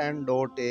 N.A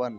1।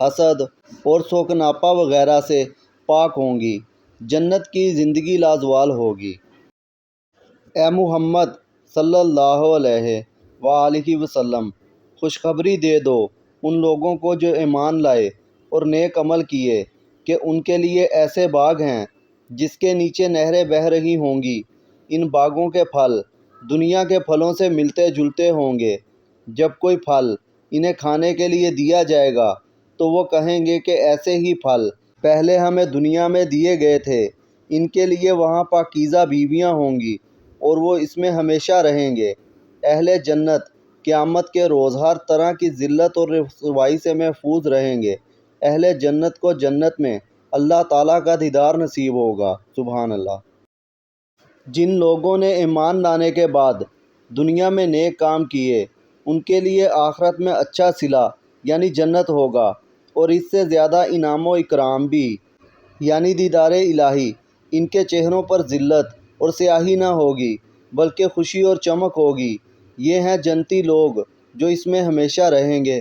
حسد اور شوکناپا وغیرہ سے پاک ہوں گی۔ جنت کی زندگی لازوال ہوگی۔ اے محمد صلی اللہ علیہ وآلہ وسلم، خوشخبری دے دو ان لوگوں کو جو ایمان لائے اور نیک عمل کیے کہ ان کے لیے ایسے باغ ہیں جس کے نیچے نہریں بہہ رہی ہوں گی۔ ان باغوں کے پھل دنیا کے پھلوں سے ملتے جلتے ہوں گے۔ جب کوئی پھل انہیں کھانے کے لیے دیا جائے گا تو وہ کہیں گے کہ ایسے ہی پھل پہلے ہمیں دنیا میں دیے گئے تھے۔ ان کے لیے وہاں پاکیزہ بیویاں ہوں گی اور وہ اس میں ہمیشہ رہیں گے۔ اہل جنت قیامت کے روز ہر طرح کی ذلت اور رسوائی سے محفوظ رہیں گے۔ اہل جنت کو جنت میں اللہ تعالیٰ کا دیدار نصیب ہوگا۔ سبحان اللہ۔ جن لوگوں نے ایمان لانے کے بعد دنیا میں نیک کام کیے ان کے لیے آخرت میں اچھا صلہ یعنی جنت ہوگا، اور اس سے زیادہ انعام و اکرام بھی یعنی دیدار الہی۔ ان کے چہروں پر ذلت اور سیاہی نہ ہوگی بلکہ خوشی اور چمک ہوگی۔ یہ ہیں جنتی لوگ جو اس میں ہمیشہ رہیں گے۔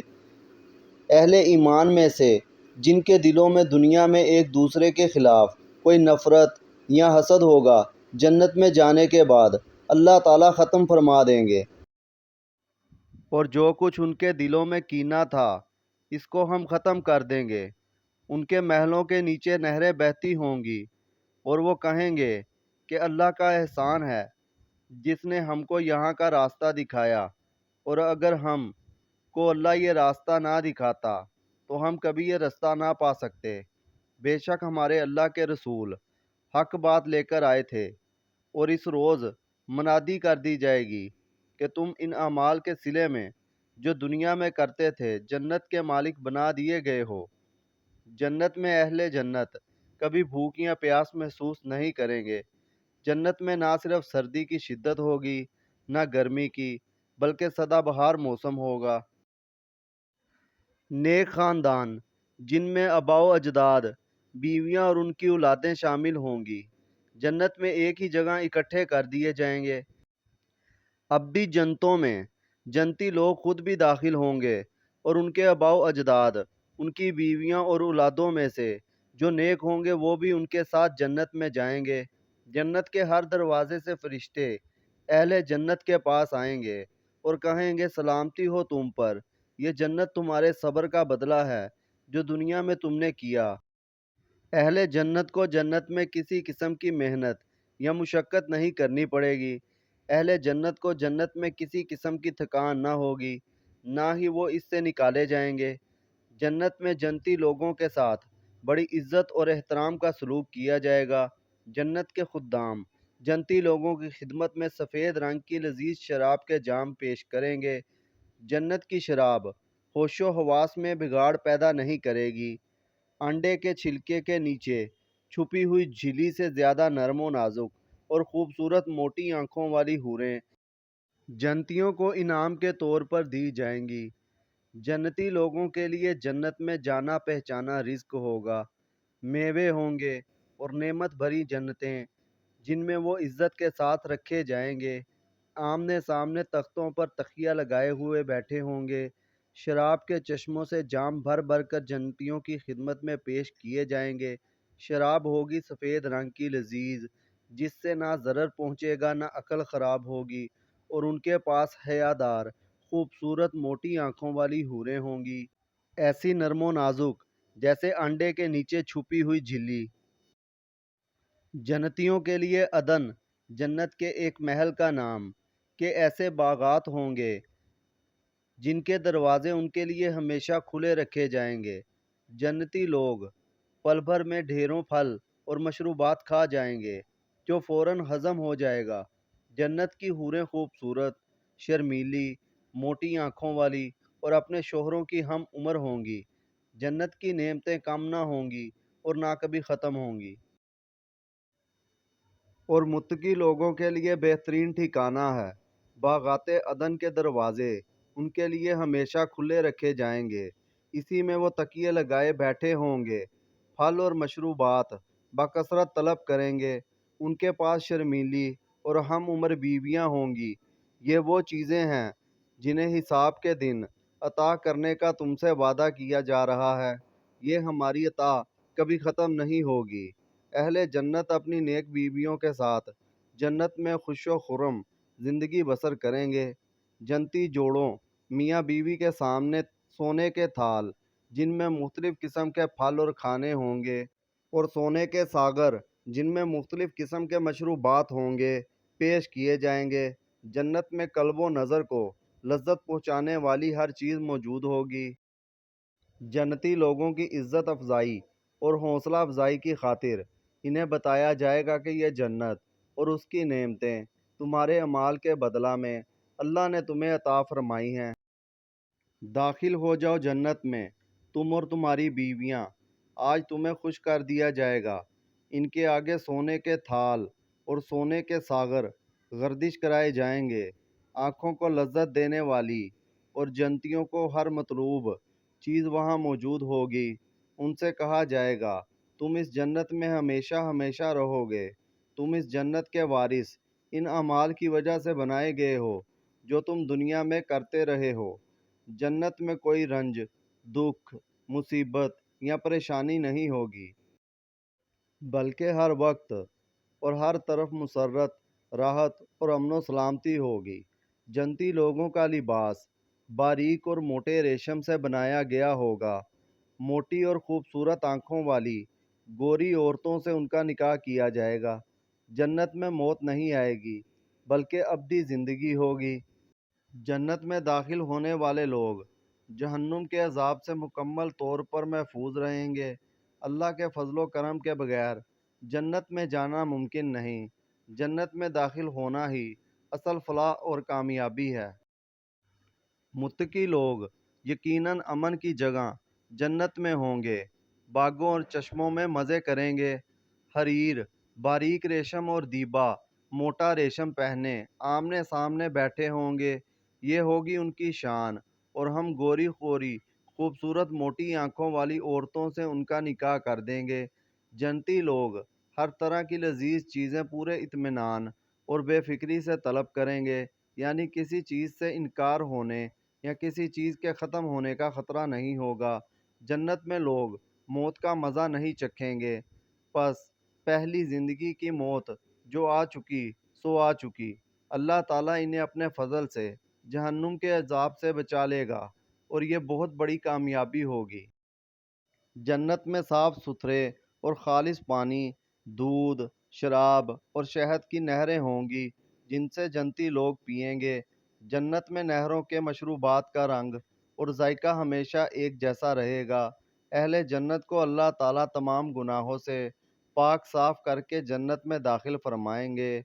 اہل ایمان میں سے جن کے دلوں میں دنیا میں ایک دوسرے کے خلاف کوئی نفرت یا حسد ہوگا، جنت میں جانے کے بعد اللہ تعالیٰ ختم فرما دیں گے۔ اور جو کچھ ان کے دلوں میں کینہ تھا اس کو ہم ختم کر دیں گے۔ ان کے محلوں کے نیچے نہریں بہتی ہوں گی اور وہ کہیں گے کہ اللہ کا احسان ہے جس نے ہم کو یہاں کا راستہ دکھایا، اور اگر ہم کو اللہ یہ راستہ نہ دکھاتا تو ہم کبھی یہ راستہ نہ پا سکتے۔ بے شک ہمارے اللہ کے رسول حق بات لے کر آئے تھے۔ اور اس روز منادی کر دی جائے گی کہ تم ان اعمال کے صلے میں جو دنیا میں کرتے تھے جنت کے مالک بنا دیے گئے ہو۔ جنت میں اہل جنت کبھی بھوک یا پیاس محسوس نہیں کریں گے۔ جنت میں نہ صرف سردی کی شدت ہوگی نہ گرمی کی، بلکہ سدا بہار موسم ہوگا۔ نیک خاندان جن میں آباء و اجداد، بیویاں اور ان کی اولادیں شامل ہوں گی، جنت میں ایک ہی جگہ اکٹھے کر دیے جائیں گے۔ اب بھی جنتوں میں جنتی لوگ خود بھی داخل ہوں گے اور ان کے آباء و اجداد، ان کی بیویاں اور اولادوں میں سے جو نیک ہوں گے وہ بھی ان کے ساتھ جنت میں جائیں گے۔ جنت کے ہر دروازے سے فرشتے اہل جنت کے پاس آئیں گے اور کہیں گے سلامتی ہو تم پر، یہ جنت تمہارے صبر کا بدلہ ہے جو دنیا میں تم نے کیا۔ اہل جنت کو جنت میں کسی قسم کی محنت یا مشقت نہیں کرنی پڑے گی۔ اہل جنت کو جنت میں کسی قسم کی تھکان نہ ہوگی، نہ ہی وہ اس سے نکالے جائیں گے۔ جنت میں جنتی لوگوں کے ساتھ بڑی عزت اور احترام کا سلوک کیا جائے گا۔ جنت کے خدام جنتی لوگوں کی خدمت میں سفید رنگ کی لذیذ شراب کے جام پیش کریں گے۔ جنت کی شراب ہوش و حواس میں بگاڑ پیدا نہیں کرے گی۔ انڈے کے چھلکے کے نیچے چھپی ہوئی جھلی سے زیادہ نرم و نازک اور خوبصورت موٹی آنکھوں والی حوریں جنتیوں کو انعام کے طور پر دی جائیں گی۔ جنتی لوگوں کے لیے جنت میں جانا پہچانا رزق ہوگا، میوے ہوں گے اور نعمت بھری جنتیں جن میں وہ عزت کے ساتھ رکھے جائیں گے۔ آمنے سامنے تختوں پر تکیہ لگائے ہوئے بیٹھے ہوں گے۔ شراب کے چشموں سے جام بھر بھر کر جنتیوں کی خدمت میں پیش کیے جائیں گے۔ شراب ہوگی سفید رنگ کی لذیذ جس سے نہ ضرر پہنچے گا نہ عقل خراب ہوگی، اور ان کے پاس حیادار خوبصورت موٹی آنکھوں والی حوریں ہوں گی، ایسی نرم و نازک جیسے انڈے کے نیچے چھپی ہوئی جھلی۔ جنتیوں کے لیے عدن جنت کے ایک محل کا نام کہ ایسے باغات ہوں گے جن کے دروازے ان کے لیے ہمیشہ کھلے رکھے جائیں گے۔ جنتی لوگ پل بھر میں ڈھیروں پھل اور مشروبات کھا جائیں گے جو فوراً ہضم ہو جائے گا۔ جنت کی حوریں خوبصورت، شرمیلی، موٹی آنکھوں والی اور اپنے شوہروں کی ہم عمر ہوں گی۔ جنت کی نعمتیں کم نہ ہوں گی اور نہ کبھی ختم ہوں گی۔ اور متقی لوگوں کے لیے بہترین ٹھکانہ ہے۔ باغات عدن کے دروازے ان کے لیے ہمیشہ کھلے رکھے جائیں گے۔ اسی میں وہ تکیے لگائے بیٹھے ہوں گے۔ پھل اور مشروبات بکثرت طلب کریں گے۔ ان کے پاس شرمیلی اور ہم عمر بیویاں ہوں گی۔ یہ وہ چیزیں ہیں جنہیں حساب کے دن عطا کرنے کا تم سے وعدہ کیا جا رہا ہے۔ یہ ہماری عطا کبھی ختم نہیں ہوگی۔ اہل جنت اپنی نیک بیویوں کے ساتھ جنت میں خوش و خرم زندگی بسر کریں گے۔ جنتی جوڑوں میاں بیوی کے سامنے سونے کے تھال جن میں مختلف قسم کے پھل اور کھانے ہوں گے اور سونے کے ساغر جن میں مختلف قسم کے مشروبات ہوں گے پیش کیے جائیں گے۔ جنت میں قلب و نظر کو لذت پہنچانے والی ہر چیز موجود ہوگی۔ جنتی لوگوں کی عزت افزائی اور حوصلہ افزائی کی خاطر انہیں بتایا جائے گا کہ یہ جنت اور اس کی نعمتیں تمہارے اعمال کے بدلہ میں اللہ نے تمہیں عطا فرمائی ہیں۔ داخل ہو جاؤ جنت میں تم اور تمہاری بیویاں، آج تمہیں خوش کر دیا جائے گا۔ ان کے آگے سونے کے تھال اور سونے کے ساغر گردش کرائے جائیں گے۔ آنکھوں کو لذت دینے والی اور جنتیوں کو ہر مطلوب چیز وہاں موجود ہوگی۔ ان سے کہا جائے گا تم اس جنت میں ہمیشہ ہمیشہ رہو گے۔ تم اس جنت کے وارث ان اعمال کی وجہ سے بنائے گئے ہو جو تم دنیا میں کرتے رہے ہو۔ جنت میں کوئی رنج، دکھ، مصیبت یا پریشانی نہیں ہوگی، بلکہ ہر وقت اور ہر طرف مسرت، راحت اور امن و سلامتی ہوگی۔ جنتی لوگوں کا لباس باریک اور موٹے ریشم سے بنایا گیا ہوگا۔ موٹی اور خوبصورت آنکھوں والی گوری عورتوں سے ان کا نکاح کیا جائے گا۔ جنت میں موت نہیں آئے گی بلکہ ابدی زندگی ہوگی۔ جنت میں داخل ہونے والے لوگ جہنم کے عذاب سے مکمل طور پر محفوظ رہیں گے۔ اللہ کے فضل و کرم کے بغیر جنت میں جانا ممکن نہیں۔ جنت میں داخل ہونا ہی اصل فلاح اور کامیابی ہے۔ متقی لوگ یقیناً امن کی جگہ جنت میں ہوں گے۔ باغوں اور چشموں میں مزے کریں گے۔ حریر، باریک ریشم اور دیبا، موٹا ریشم پہنے آمنے سامنے بیٹھے ہوں گے۔ یہ ہوگی ان کی شان، اور ہم گوری خوری خوبصورت موٹی آنکھوں والی عورتوں سے ان کا نکاح کر دیں گے۔ جنتی لوگ ہر طرح کی لذیذ چیزیں پورے اطمینان اور بے فکری سے طلب کریں گے، یعنی کسی چیز سے انکار ہونے یا کسی چیز کے ختم ہونے کا خطرہ نہیں ہوگا۔ جنت میں لوگ موت کا مزہ نہیں چکھیں گے۔ پس پہلی زندگی کی موت جو آ چکی سو آ چکی۔ اللہ تعالیٰ انہیں اپنے فضل سے جہنم کے عذاب سے بچا لے گا اور یہ بہت بڑی کامیابی ہوگی۔ جنت میں صاف ستھرے اور خالص پانی، دودھ، شراب اور شہد کی نہریں ہوں گی جن سے جنتی لوگ پئیں گے۔ جنت میں نہروں کے مشروبات کا رنگ اور ذائقہ ہمیشہ ایک جیسا رہے گا۔ اہل جنت کو اللہ تعالیٰ تمام گناہوں سے پاک صاف کر کے جنت میں داخل فرمائیں گے۔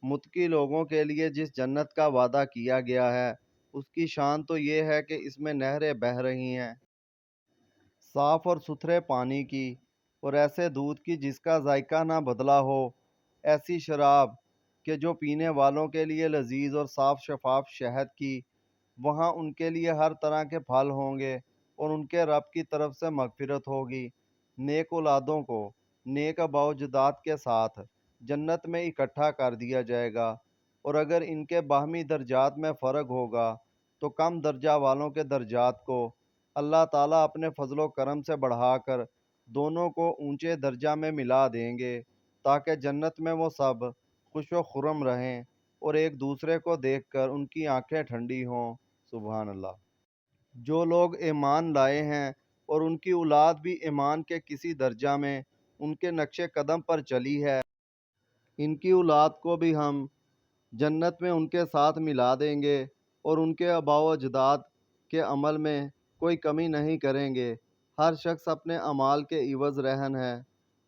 متقی لوگوں کے لیے جس جنت کا وعدہ کیا گیا ہے اس کی شان تو یہ ہے کہ اس میں نہریں بہہ رہی ہیں، صاف اور ستھرے پانی کی، اور ایسے دودھ کی جس کا ذائقہ نہ بدلا ہو، ایسی شراب کہ جو پینے والوں کے لیے لذیذ اور صاف شفاف شہد کی۔ وہاں ان کے لیے ہر طرح کے پھل ہوں گے اور ان کے رب کی طرف سے مغفرت ہوگی۔ نیک اولادوں کو نیک آباء و اجداد کے ساتھ جنت میں اکٹھا کر دیا جائے گا، اور اگر ان کے باہمی درجات میں فرق ہوگا تو کم درجہ والوں کے درجات کو اللہ تعالیٰ اپنے فضل و کرم سے بڑھا کر دونوں کو اونچے درجہ میں ملا دیں گے، تاکہ جنت میں وہ سب خوش و خرم رہیں اور ایک دوسرے کو دیکھ کر ان کی آنکھیں ٹھنڈی ہوں۔ سبحان اللہ۔ جو لوگ ایمان لائے ہیں اور ان کی اولاد بھی ایمان کے کسی درجہ میں ان کے نقش قدم پر چلی ہے، ان کی اولاد کو بھی ہم جنت میں ان کے ساتھ ملا دیں گے اور ان کے آباء و اجداد کے عمل میں کوئی کمی نہیں کریں گے۔ ہر شخص اپنے اعمال کے عوض رہن ہے۔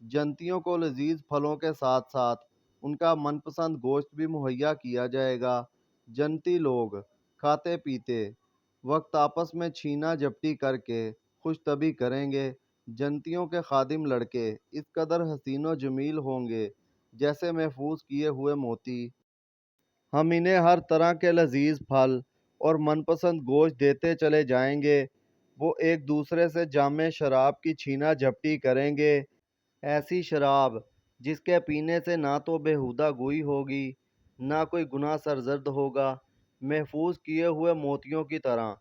جنتیوں کو لذیذ پھلوں کے ساتھ ساتھ ان کا من پسند گوشت بھی مہیا کیا جائے گا۔ جنتی لوگ کھاتے پیتے وقت آپس میں چھینا جھپٹی کر کے خوش طبعی کریں گے۔ جنتیوں کے خادم لڑکے اس قدر حسین و جمیل ہوں گے جیسے محفوظ کیے ہوئے موتی۔ ہم انہیں ہر طرح کے لذیذ پھل اور من پسند گوشت دیتے چلے جائیں گے۔ وہ ایک دوسرے سے جام شراب کی چھینا جھپٹی کریں گے، ایسی شراب جس کے پینے سے نہ تو بیہودہ گوئی ہوگی، نہ کوئی گناہ سرزد ہوگا۔ محفوظ کیے ہوئے موتیوں کی طرح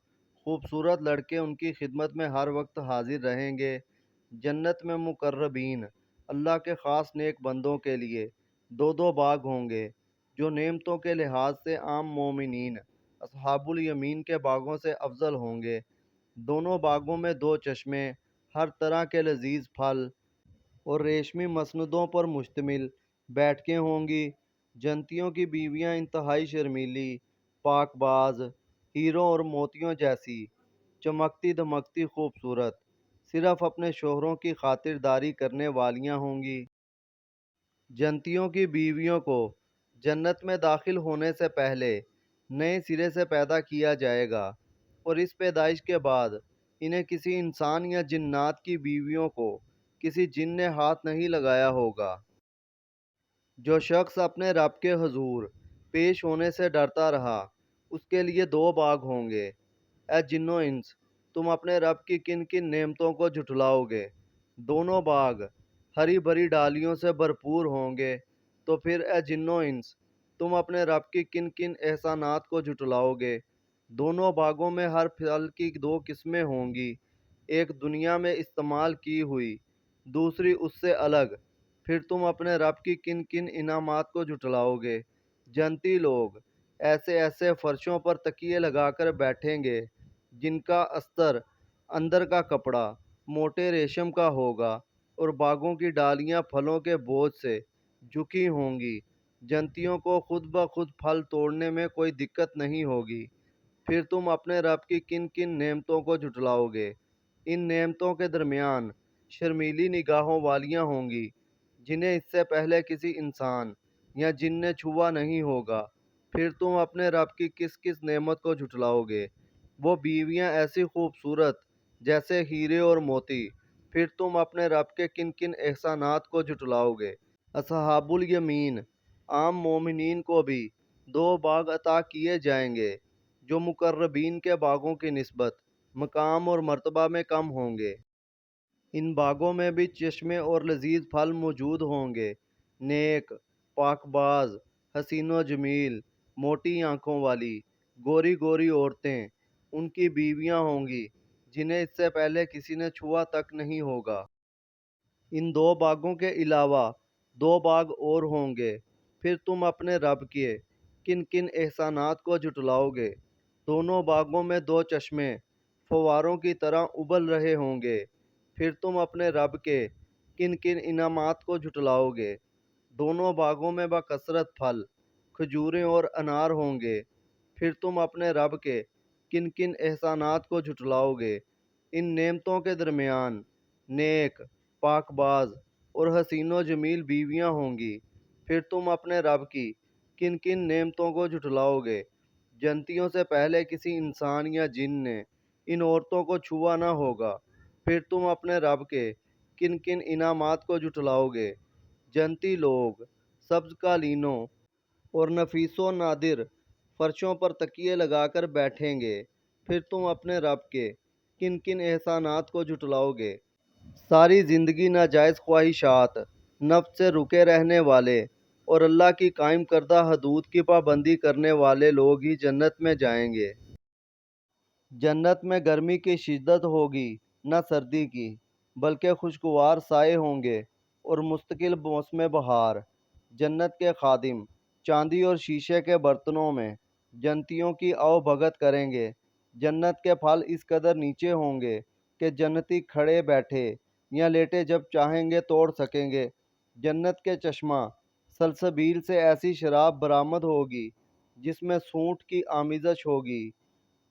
خوبصورت لڑکے ان کی خدمت میں ہر وقت حاضر رہیں گے۔ جنت میں مقربین اللہ کے خاص نیک بندوں کے لیے دو دو باغ ہوں گے جو نعمتوں کے لحاظ سے عام مومنین اصحاب الیمین کے باغوں سے افضل ہوں گے۔ دونوں باغوں میں دو چشمے، ہر طرح کے لذیذ پھل اور ریشمی مسندوں پر مشتمل بیٹھکیں ہوں گی۔ جنتیوں کی بیویاں انتہائی شرمیلی، پاک باز، ہیروں اور موتیوں جیسی چمکتی دمکتی خوبصورت، صرف اپنے شوہروں کی خاطرداری کرنے والیاں ہوں گی۔ جنتیوں کی بیویوں کو جنت میں داخل ہونے سے پہلے نئے سرے سے پیدا کیا جائے گا، اور اس پیدائش کے بعد انہیں کسی انسان یا جنات کی بیویوں کو کسی جن نے ہاتھ نہیں لگایا ہوگا۔ جو شخص اپنے رب کے حضور پیش ہونے سے ڈرتا رہا اس کے لیے دو باغ ہوں گے۔ اے جن و انس، تم اپنے رب کی کن کن نعمتوں کو جھٹلاؤ گے؟ دونوں باغ ہری بھری ڈالیوں سے بھرپور ہوں گے۔ تو پھر اے جن و انس، تم اپنے رب کی کن کن احسانات کو جھٹلاؤ گے؟ دونوں باغوں میں ہر پھل کی دو قسمیں ہوں گی، ایک دنیا میں استعمال کی ہوئی، دوسری اس سے الگ۔ پھر تم اپنے رب کی کن کن انعامات کو جھٹلاؤ گے؟ جنتی لوگ ایسے ایسے فرشوں پر تکیے لگا کر بیٹھیں گے جن کا استر اندر کا کپڑا موٹے ریشم کا ہوگا، اور باغوں کی ڈالیاں پھلوں کے بوجھ سے جھکی ہوں گی۔ جنتیوں کو خود بخود پھل توڑنے میں کوئی دقت نہیں ہوگی۔ پھر تم اپنے رب کی کن کن نعمتوں کو جھٹلاؤ گے؟ ان نعمتوں کے درمیان شرمیلی نگاہوں والیاں ہوں گی جنہیں اس سے پہلے کسی انسان یا جن نے چھوا نہیں ہوگا۔ پھر تم اپنے رب کی کس کس نعمت کو جھٹلاؤ گے؟ وہ بیویاں ایسی خوبصورت جیسے ہیرے اور موتی۔ پھر تم اپنے رب کے کن کن احسانات کو جھٹلاؤ گے؟ اصحاب الیمین عام مومنین کو بھی دو باغ عطا کیے جائیں گے جو مقربین کے باغوں کی نسبت مقام اور مرتبہ میں کم ہوں گے۔ ان باغوں میں بھی چشمے اور لذیذ پھل موجود ہوں گے۔ نیک، پاک باز، حسین و جمیل، موٹی آنکھوں والی، گوری گوری عورتیں ان کی بیویاں ہوں گی جنہیں اس سے پہلے کسی نے چھوا تک نہیں ہوگا۔ ان دو باغوں کے علاوہ دو باغ اور ہوں گے۔ پھر تم اپنے رب کے کن کن احسانات کو جھٹلاؤ گے؟ دونوں باغوں میں دو چشمے فواروں کی طرح ابل رہے ہوں گے۔ پھر تم اپنے رب کے کن کن انعامات کو جھٹلاؤ گے؟ دونوں باغوں میں بکثرت پھل، کھجوریں اور انار ہوں گے۔ پھر تم اپنے رب کے کن کن احسانات کو جھٹلاؤ گے؟ ان نعمتوں کے درمیان نیک، پاک باز اور حسین و جمیل بیویاں ہوں گی۔ پھر تم اپنے رب کی کن کن نعمتوں کو جھٹلاؤ گے؟ جنتیوں سے پہلے کسی انسان یا جن نے ان عورتوں کو چھوا نہ ہوگا۔ پھر تم اپنے رب کے کن کن انعامات کو جھٹلاؤ گے؟ جنتی لوگ سبز قالینوں اور نفیس و نادر فرشوں پر تکیے لگا کر بیٹھیں گے۔ پھر تم اپنے رب کے کن کن احسانات کو جھٹلاؤ گے؟ ساری زندگی ناجائز خواہشات، نفس سے رکے رہنے والے اور اللہ کی قائم کردہ حدود کی پابندی کرنے والے لوگ ہی جنت میں جائیں گے۔ جنت میں گرمی کی شدت ہوگی نہ سردی کی، بلکہ خوشگوار سائے ہوں گے اور مستقل موسم بہار۔ جنت کے خادم چاندی اور شیشے کے برتنوں میں جنتیوں کی آؤ بھگت کریں گے۔ جنت کے پھل اس قدر نیچے ہوں گے کہ جنتی کھڑے بیٹھے یا لیٹے جب چاہیں گے توڑ سکیں گے۔ جنت کے چشمہ سلسبیل سے ایسی شراب برآمد ہوگی جس میں سونٹ کی آمیزش ہوگی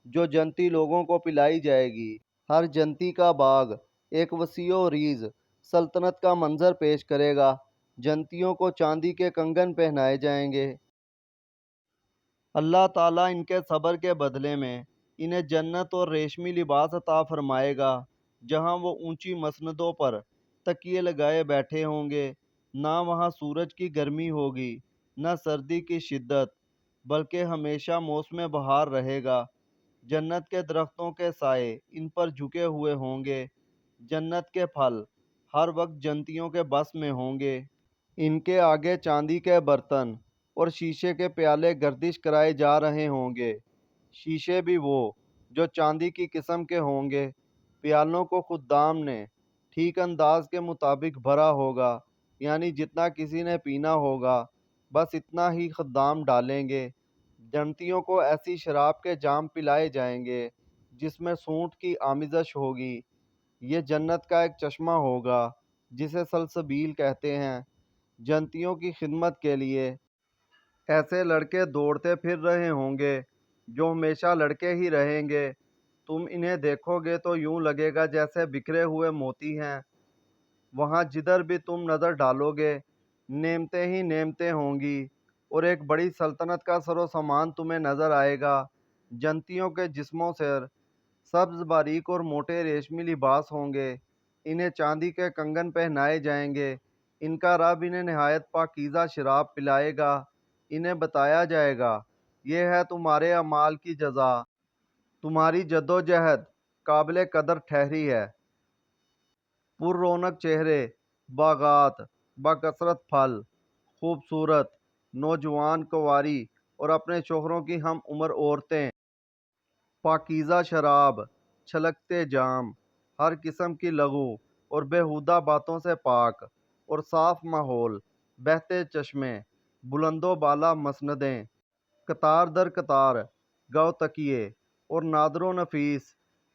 جو جنتی لوگوں کو پلائی جائے گی۔ ہر جنتی کا باغ ایک وسیع و ریز سلطنت کا منظر پیش کرے گا۔ جنتیوں کو چاندی کے کنگن پہنائے جائیں گے۔ اللہ تعالیٰ ان کے صبر کے بدلے میں انہیں جنت اور ریشمی لباس عطا فرمائے گا جہاں وہ اونچی مسندوں پر تکیے لگائے بیٹھے ہوں گے۔ نہ وہاں سورج کی گرمی ہوگی نہ سردی کی شدت، بلکہ ہمیشہ موسم بہار رہے گا۔ جنت کے درختوں کے سائے ان پر جھکے ہوئے ہوں گے۔ جنت کے پھل ہر وقت جنتیوں کے بس میں ہوں گے۔ ان کے آگے چاندی کے برتن اور شیشے کے پیالے گردش کرائے جا رہے ہوں گے۔ شیشے بھی وہ جو چاندی کی قسم کے ہوں گے۔ پیالوں کو خدام نے ٹھیک انداز کے مطابق بھرا ہوگا، یعنی جتنا کسی نے پینا ہوگا بس اتنا ہی خدام ڈالیں گے۔ جنتیوں کو ایسی شراب کے جام پلائے جائیں گے جس میں سونٹ کی آمیزش ہوگی۔ یہ جنت کا ایک چشمہ ہوگا جسے سلسبیل کہتے ہیں۔ جنتیوں کی خدمت کے لیے ایسے لڑکے دوڑتے پھر رہے ہوں گے جو ہمیشہ لڑکے ہی رہیں گے۔ تم انہیں دیکھو گے تو یوں لگے گا جیسے بکھرے ہوئے موتی ہیں۔ وہاں جدھر بھی تم نظر ڈالو گے نعمتیں ہی نعمتیں ہوں گی، اور ایک بڑی سلطنت کا سر و سامان تمہیں نظر آئے گا۔ جنتیوں کے جسموں پر سبز باریک اور موٹے ریشمی لباس ہوں گے۔ انہیں چاندی کے کنگن پہنائے جائیں گے۔ ان کا رب انہیں نہایت پاکیزہ شراب پلائے گا۔ انہیں بتایا جائے گا، یہ ہے تمہارے اعمال کی جزا، تمہاری جدوجہد قابل قدر ٹھہری ہے۔ پر رونق چہرے، باغات، بکثرت پھل، خوبصورت نوجوان کنواری اور اپنے شوہروں کی ہم عمر عورتیں، پاکیزہ شراب، چھلکتے جام، ہر قسم کی لغو اور بیہودہ باتوں سے پاک اور صاف ماحول، بہتے چشمے، بلند و بالا مسندیں، قطار در قطار گو تکیے اور نادر و نفیس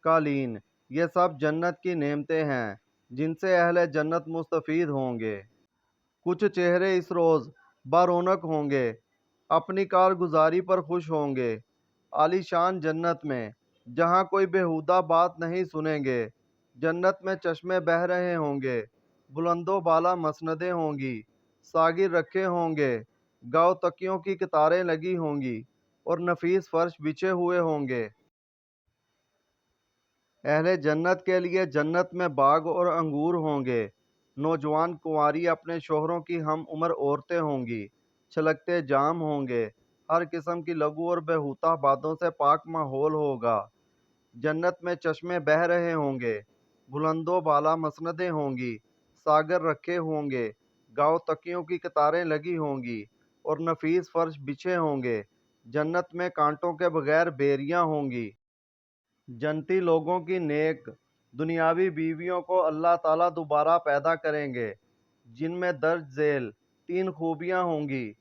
قالین، یہ سب جنت کی نعمتیں ہیں جن سے اہل جنت مستفید ہوں گے۔ کچھ چہرے اس روز برونق ہوں گے، اپنی کارگزاری پر خوش ہوں گے۔ عالی شان جنت میں جہاں کوئی بیہودہ بات نہیں سنیں گے۔ جنت میں چشمے بہہ رہے ہوں گے، بلند و بالا مسندیں ہوں گی، ساغر رکھے ہوں گے، گاؤ تکیوں کی قطاریں لگی ہوں گی اور نفیس فرش بچھے ہوئے ہوں گے۔ اہل جنت کے لیے جنت میں باغ اور انگور ہوں گے۔ نوجوان کنواری اپنے شوہروں کی ہم عمر عورتیں ہوں گی۔ چھلکتے جام ہوں گے، ہر قسم کی لغو اور بیہودہ باتوں سے پاک ماحول ہوگا۔ جنت میں چشمے بہہ رہے ہوں گے، بلند و بالا مسندیں ہوں گی، ساغر رکھے ہوں گے، گاؤ تکیوں کی قطاریں لگی ہوں گی اور نفیس فرش بچھے ہوں گے۔ جنت میں کانٹوں کے بغیر بیریاں ہوں گی۔ جنتی لوگوں کی نیک دنیاوی بیویوں کو اللہ تعالیٰ دوبارہ پیدا کریں گے، جن میں درج ذیل 3 خوبیاں ہوں گی۔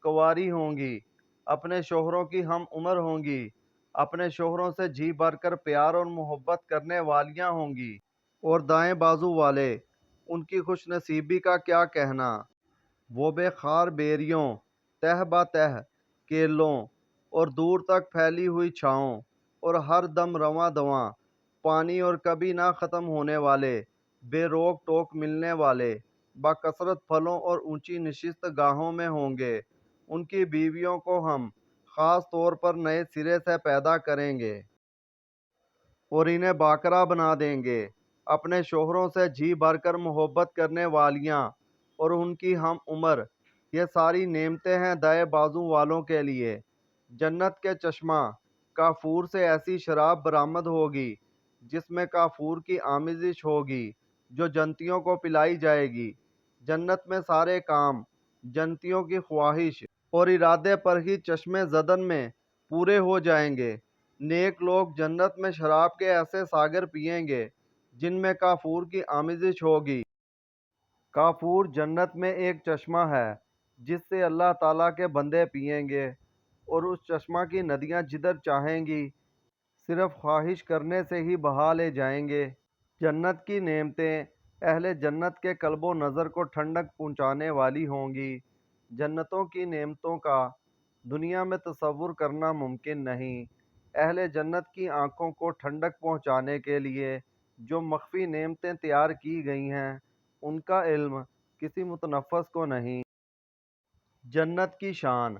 کنواری ہوں گی، اپنے شوہروں کی ہم عمر ہوں گی، اپنے شوہروں سے جی بھر کر پیار اور محبت کرنے والیاں ہوں گی، اور دائیں بازو والے، ان کی خوش نصیبی کا کیا کہنا۔ وہ بے خار بیریوں، تہ بہ تہ کیلوں اور دور تک پھیلی ہوئی چھاؤں اور ہر دم رواں دواں پانی اور کبھی نہ ختم ہونے والے بے روک ٹوک ملنے والے بکثرت پھلوں اور اونچی نشست گاہوں میں ہوں گے۔ ان کی بیویوں کو ہم خاص طور پر نئے سرے سے پیدا کریں گے اور انہیں باقرہ بنا دیں گے۔ اپنے شوہروں سے جی بھر کر محبت کرنے والیاں اور ان کی ہم عمر، یہ ساری نعمتیں ہیں دائیں بازو والوں کے لیے۔ جنت کے چشمہ کافور سے ایسی شراب برآمد ہوگی جس میں کافور کی آمیزش ہوگی جو جنتیوں کو پلائی جائے گی۔ جنت میں سارے کام جنتیوں کی خواہش اور ارادے پر ہی چشمے زدن میں پورے ہو جائیں گے۔ نیک لوگ جنت میں شراب کے ایسے ساغر پئیں گے جن میں کافور کی آمیزش ہوگی۔ کافور جنت میں ایک چشمہ ہے جس سے اللہ تعالیٰ کے بندے پئیں گے، اور اس چشمہ کی ندیاں جدھر چاہیں گی صرف خواہش کرنے سے ہی بہا لے جائیں گے۔ جنت کی نعمتیں اہل جنت کے قلب و نظر کو ٹھنڈک پہنچانے والی ہوں گی۔ جنتوں کی نعمتوں کا دنیا میں تصور کرنا ممکن نہیں۔ اہل جنت کی آنکھوں کو ٹھنڈک پہنچانے کے لیے جو مخفی نعمتیں تیار کی گئی ہیں ان کا علم کسی متنفس کو نہیں۔ جنت کی شان،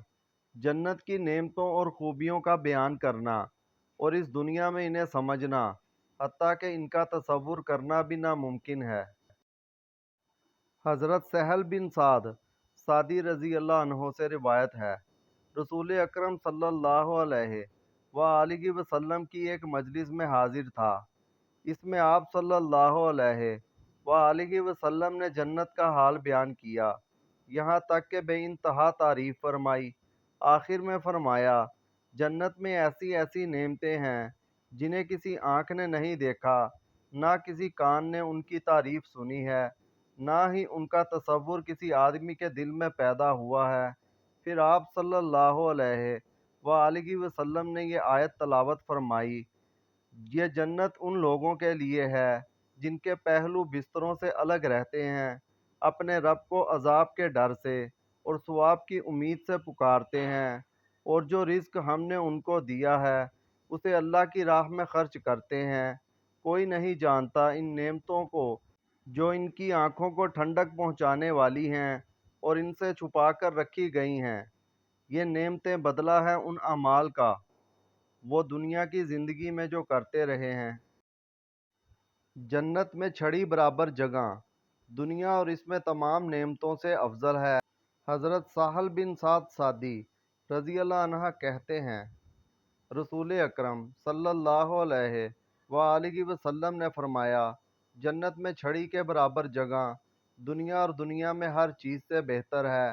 جنت کی نعمتوں اور خوبیوں کا بیان کرنا اور اس دنیا میں انہیں سمجھنا، حتیٰ کہ ان کا تصور کرنا بھی ناممکن ہے۔ حضرت سہل بن سعد ساعدی رضی اللہ عنہ سے روایت ہے، رسول اکرم صلی اللہ علیہ وآلہ وسلم کی ایک مجلس میں حاضر تھا۔ اس میں آپ صلی اللہ علیہ وآلہ وسلم نے جنت کا حال بیان کیا، یہاں تک کہ بے انتہا تعریف فرمائی۔ آخر میں فرمایا، جنت میں ایسی ایسی نعمتیں ہیں جنہیں کسی آنکھ نے نہیں دیکھا، نہ کسی کان نے ان کی تعریف سنی ہے، نہ ہی ان کا تصور کسی آدمی کے دل میں پیدا ہوا ہے۔ پھر آپ صلی اللہ علیہ وآلہ وسلم نے یہ آیت تلاوت فرمائی، یہ جنت ان لوگوں کے لیے ہے جن کے پہلو بستروں سے الگ رہتے ہیں، اپنے رب کو عذاب کے ڈر سے اور ثواب کی امید سے پکارتے ہیں، اور جو رزق ہم نے ان کو دیا ہے اسے اللہ کی راہ میں خرچ کرتے ہیں۔ کوئی نہیں جانتا ان نعمتوں کو جو ان کی آنکھوں کو ٹھنڈک پہنچانے والی ہیں اور ان سے چھپا کر رکھی گئی ہیں۔ یہ نعمتیں بدلہ ہے ان اعمال کا وہ دنیا کی زندگی میں جو کرتے رہے ہیں۔ جنت میں چھڑی برابر جگہ دنیا اور اس میں تمام نعمتوں سے افضل ہے۔ حضرت سہل بن سعد ساعدی رضی اللہ عنہ کہتے ہیں، رسول اکرم صلی اللہ علیہ وآلہ وسلم نے فرمایا، جنت میں چھڑی کے برابر جگہ دنیا اور دنیا میں ہر چیز سے بہتر ہے۔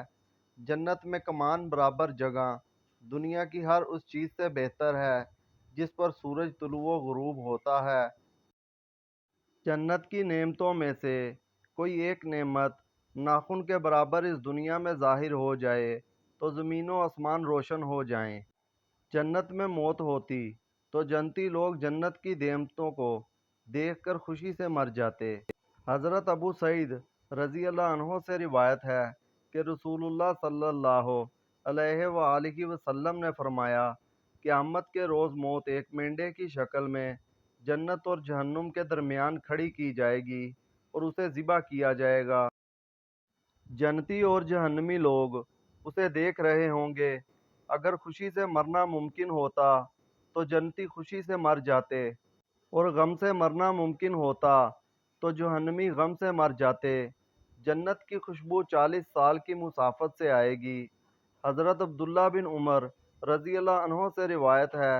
جنت میں کمان برابر جگہ دنیا کی ہر اس چیز سے بہتر ہے جس پر سورج طلوع و غروب ہوتا ہے۔ جنت کی نعمتوں میں سے کوئی ایک نعمت ناخن کے برابر اس دنیا میں ظاہر ہو جائے تو زمین و آسمان روشن ہو جائیں۔ جنت میں موت ہوتی تو جنتی لوگ جنت کی نعمتوں کو دیکھ کر خوشی سے مر جاتے۔ حضرت ابو سعید رضی اللہ عنہ سے روایت ہے کہ رسول اللہ صلی اللہ علیہ وآلہ وسلم نے فرمایا، قیامت کے روز موت ایک مینڈے کی شکل میں جنت اور جہنم کے درمیان کھڑی کی جائے گی اور اسے ذبح کیا جائے گا۔ جنتی اور جہنمی لوگ اسے دیکھ رہے ہوں گے۔ اگر خوشی سے مرنا ممکن ہوتا تو جنتی خوشی سے مر جاتے، اور غم سے مرنا ممکن ہوتا تو جہنمی غم سے مر جاتے۔ جنت کی خوشبو 40 سال کی مسافت سے آئے گی۔ حضرت عبداللہ بن عمر رضی اللہ عنہ سے روایت ہے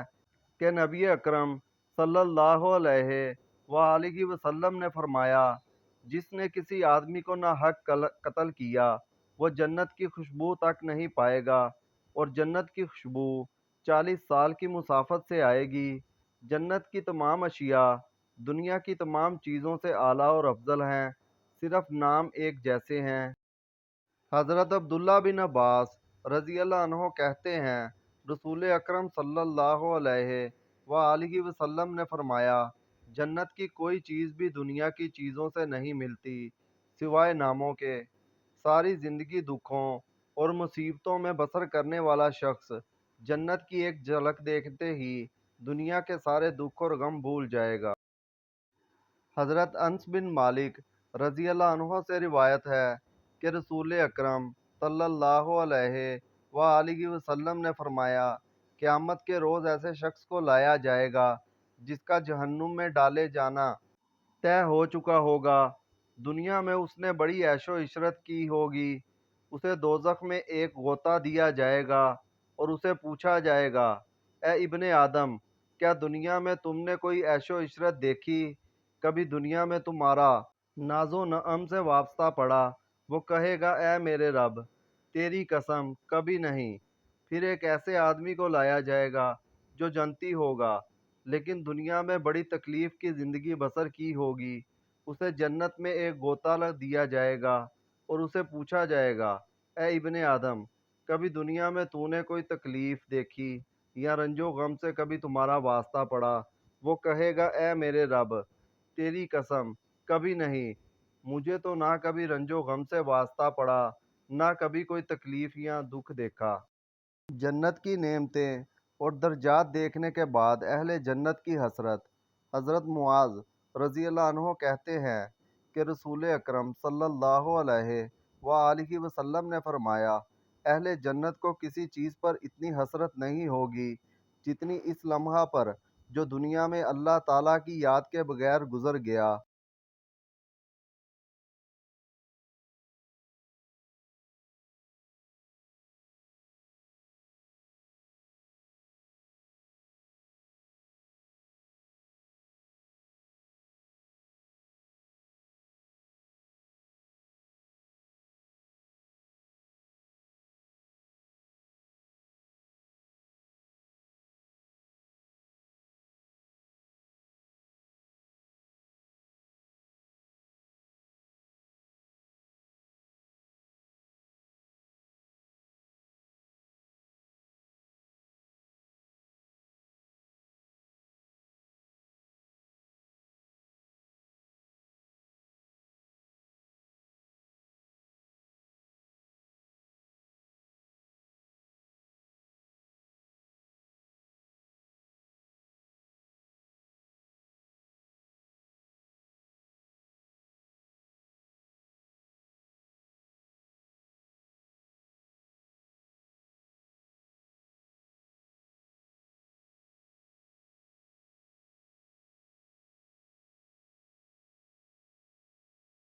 کہ نبی اکرم صلی اللہ علیہ وآلہ وسلم نے فرمایا، جس نے کسی آدمی کو ناحق قتل کیا وہ جنت کی خوشبو تک نہیں پائے گا، اور جنت کی خوشبو 40 سال کی مسافت سے آئے گی۔ جنت کی تمام اشیاء دنیا کی تمام چیزوں سے اعلیٰ اور افضل ہیں، صرف نام ایک جیسے ہیں۔ حضرت عبداللہ بن عباس رضی اللہ عنہ کہتے ہیں، رسول اکرم صلی اللہ علیہ وآلہ وسلم نے فرمایا، جنت کی کوئی چیز بھی دنیا کی چیزوں سے نہیں ملتی سوائے ناموں کے۔ ساری زندگی دکھوں اور مصیبتوں میں بسر کرنے والا شخص جنت کی ایک جھلک دیکھتے ہی دنیا کے سارے دکھ اور غم بھول جائے گا۔ حضرت انس بن مالک رضی اللہ عنہ سے روایت ہے کہ رسول اکرم صلی اللہ علیہ وآلہ وسلم نے فرمایا، قیامت کے روز ایسے شخص کو لایا جائے گا جس کا جہنم میں ڈالے جانا طے ہو چکا ہوگا۔ دنیا میں اس نے بڑی عیش و عشرت کی ہوگی۔ اسے دوزخ میں ایک غوطہ دیا جائے گا اور اسے پوچھا جائے گا، اے ابن آدم، کیا دنیا میں تم نے کوئی عیش و عشرت دیکھی؟ کبھی دنیا میں تمہارا ناز و نعم سے وابستہ پڑا؟ وہ کہے گا، اے میرے رب، تیری قسم کبھی نہیں۔ پھر ایک ایسے آدمی کو لایا جائے گا جو جنتی ہوگا لیکن دنیا میں بڑی تکلیف کی زندگی بسر کی ہوگی۔ اسے جنت میں ایک غوطہ دیا جائے گا اور اسے پوچھا جائے گا، اے ابن آدم، کبھی دنیا میں تو نے کوئی تکلیف دیکھی یا رنج و غم سے کبھی تمہارا واسطہ پڑا؟ وہ کہے گا، اے میرے رب، تیری قسم کبھی نہیں، مجھے تو نہ کبھی رنج و غم سے واسطہ پڑا نہ کبھی کوئی تکلیف یا دکھ دیکھا۔ جنت کی نعمتیں اور درجات دیکھنے کے بعد اہل جنت کی حسرت۔ حضرت معاذ رضی اللہ عنہ کہتے ہیں کہ رسول اکرم صلی اللہ علیہ وآلہ وسلم نے فرمایا، اہل جنت کو کسی چیز پر اتنی حسرت نہیں ہوگی جتنی اس لمحہ پر جو دنیا میں اللہ تعالیٰ کی یاد کے بغیر گزر گیا۔